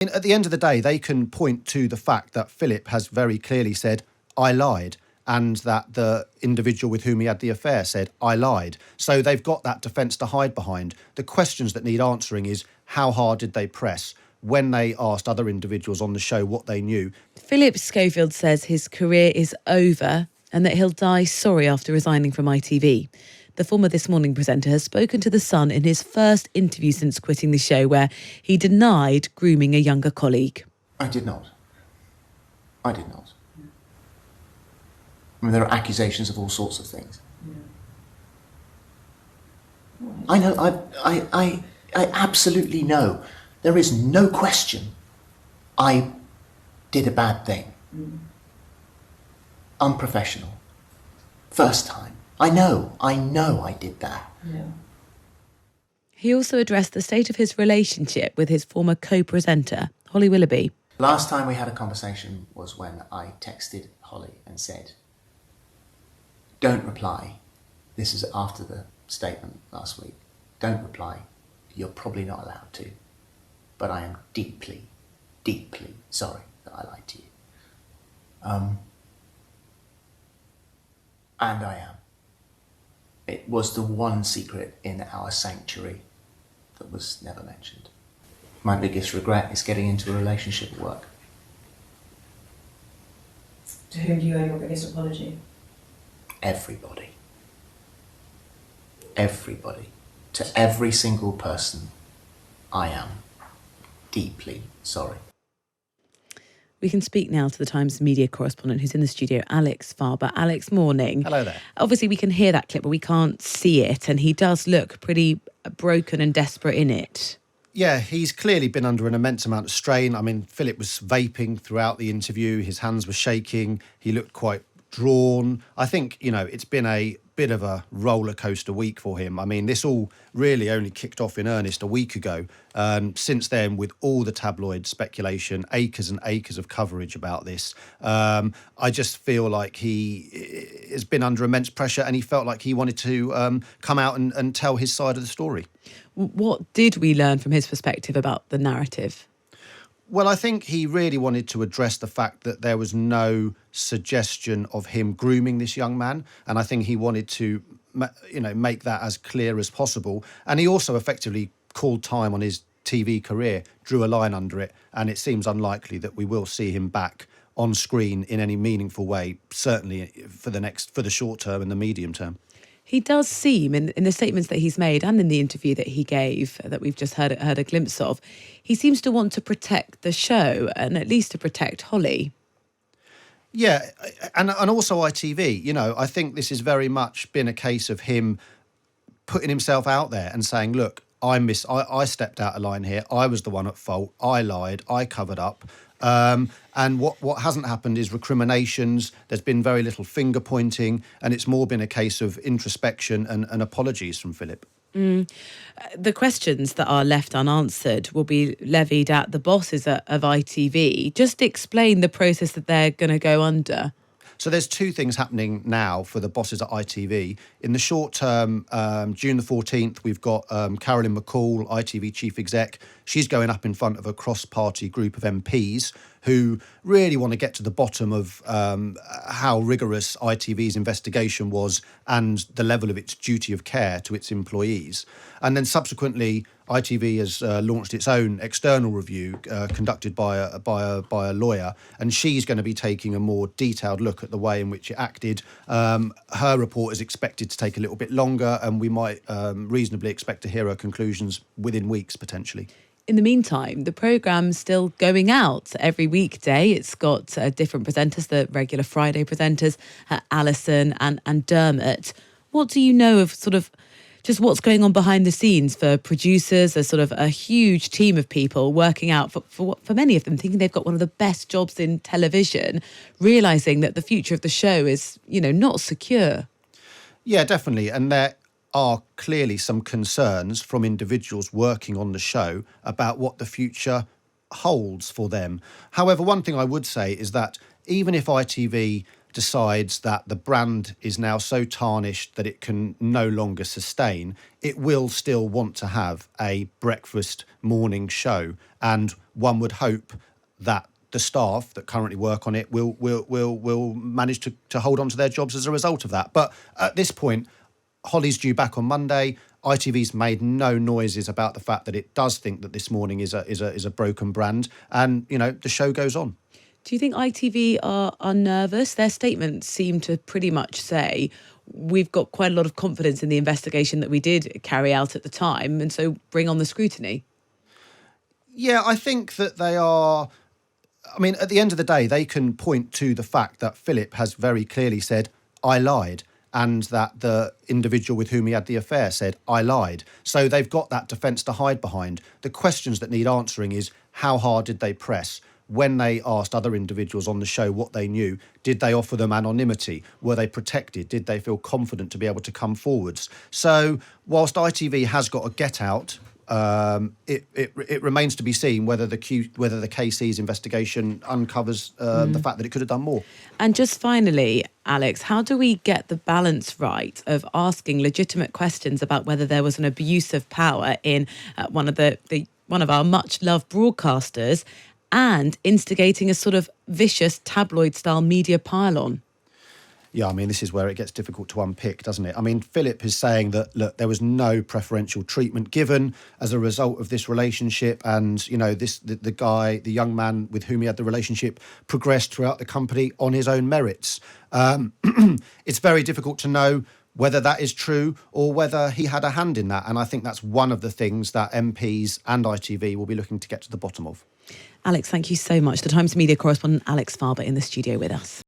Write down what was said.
At the end of the day, they can point to the fact that Philip has very clearly said, I lied, and that the individual with whom he had the affair said, I lied. So they've got that defence to hide behind. The questions that need answering is, how hard did they press? When they asked other individuals on the show what they knew. Philip Schofield says his career is over and that he'll die sorry after resigning from ITV. The former This Morning presenter has spoken to The Sun in his first interview since quitting the show, where he denied grooming a younger colleague. I did not. I did not. I mean, there are accusations of all sorts of things. I know, I absolutely know. There is no question I did a bad thing. Unprofessional. First time. I know I did that. Yeah. He also addressed the state of his relationship with his former co-presenter, Holly Willoughby. Last time we had a conversation was when I texted Holly and said, don't reply. This is after the statement last week. Don't reply. You're probably not allowed to. But I am deeply, deeply sorry that I lied to you. And I am. It was the one secret in our sanctuary that was never mentioned. My biggest regret is getting into a relationship at work. To whom do you owe your biggest apology? Everybody. Everybody. To every single person, I am deeply sorry. We can speak now to the Times media correspondent who's in the studio, Alex Farber. Alex, morning. Hello there. Obviously, we can hear that clip, but we can't see it, and he does look pretty broken and desperate in it. Yeah, he's clearly been under an immense amount of strain. I mean, Philip was vaping throughout the interview. His hands were shaking. He looked quite drawn. I think, it's been a bit of a roller coaster week for him. I mean, this all really only kicked off in earnest a week ago. Since then, with all the tabloid speculation, acres and acres of coverage about this, I just feel like he has been under immense pressure, and he felt like he wanted to come out and tell his side of the story. What did we learn from his perspective about the narrative? Well, I think he really wanted to address the fact that there was no suggestion of him grooming this young man. And I think he wanted to, make that as clear as possible. And he also effectively called time on his TV career, drew a line under it. And it seems unlikely that we will see him back on screen in any meaningful way, certainly for the short term and the medium term. He does seem, in the statements that he's made and in the interview that he gave, that we've just heard a glimpse of, he seems to want to protect the show and at least to protect Holly. Yeah, and also ITV. I think this has very much been a case of him putting himself out there and saying, look, I stepped out of line here. I was the one at fault. I lied. I covered up. And what hasn't happened is recriminations. There's been very little finger pointing, and it's more been a case of introspection and apologies from Philip. The questions that are left unanswered will be levied at the bosses of ITV. Just explain the process that they're going to go under. So there's two things happening now for the bosses at ITV. In the short term, June the 14th, we've got Carolyn McCall, ITV chief exec. She's going up in front of a cross-party group of MPs who really want to get to the bottom of how rigorous ITV's investigation was and the level of its duty of care to its employees. And then subsequently, ITV has launched its own external review conducted by a lawyer, and she's going to be taking a more detailed look at the way in which it acted. Her report is expected to take a little bit longer, and we might reasonably expect to hear her conclusions within weeks, potentially. In the meantime, the programme's still going out every weekday. It's got different presenters, the regular Friday presenters, Alison and Dermot. What do you know of sort of just what's going on behind the scenes for producers, a sort of a huge team of people working out for many of them, thinking they've got one of the best jobs in television, realising that the future of the show is, not secure? Yeah, definitely. And there are clearly some concerns from individuals working on the show about what the future holds for them. However, one thing I would say is that even if ITV decides that the brand is now so tarnished that it can no longer sustain, it will still want to have a breakfast morning show. And one would hope that the staff that currently work on it will manage to hold on to their jobs as a result of that. But at this point, Holly's due back on Monday. ITV's made no noises about the fact that it does think that This Morning is a broken brand, and the show goes on. Do you think ITV are nervous? Their statements seem to pretty much say we've got quite a lot of confidence in the investigation that we did carry out at the time, and so bring on the scrutiny. Yeah, I think that they are. I mean, at the end of the day, they can point to the fact that Philip has very clearly said, "I lied," and that the individual with whom he had the affair said, "I lied." So they've got that defence to hide behind. The questions that need answering is, how hard did they press? When they asked other individuals on the show what they knew, did they offer them anonymity? Were they protected? Did they feel confident to be able to come forwards? So whilst ITV has got a get out, it remains to be seen whether the KC's investigation uncovers the fact that it could have done more. And just finally, Alex, how do we get the balance right of asking legitimate questions about whether there was an abuse of power in one of our much loved broadcasters, and instigating a sort of vicious tabloid-style media pile-on? Yeah, I mean, this is where it gets difficult to unpick, doesn't it? I mean, Philip is saying that, look, there was no preferential treatment given as a result of this relationship, and, the young man with whom he had the relationship progressed throughout the company on his own merits. It's very difficult to know whether that is true or whether he had a hand in that, and I think that's one of the things that MPs and ITV will be looking to get to the bottom of. Alex, thank you so much. The Times media correspondent Alex Farber in the studio with us.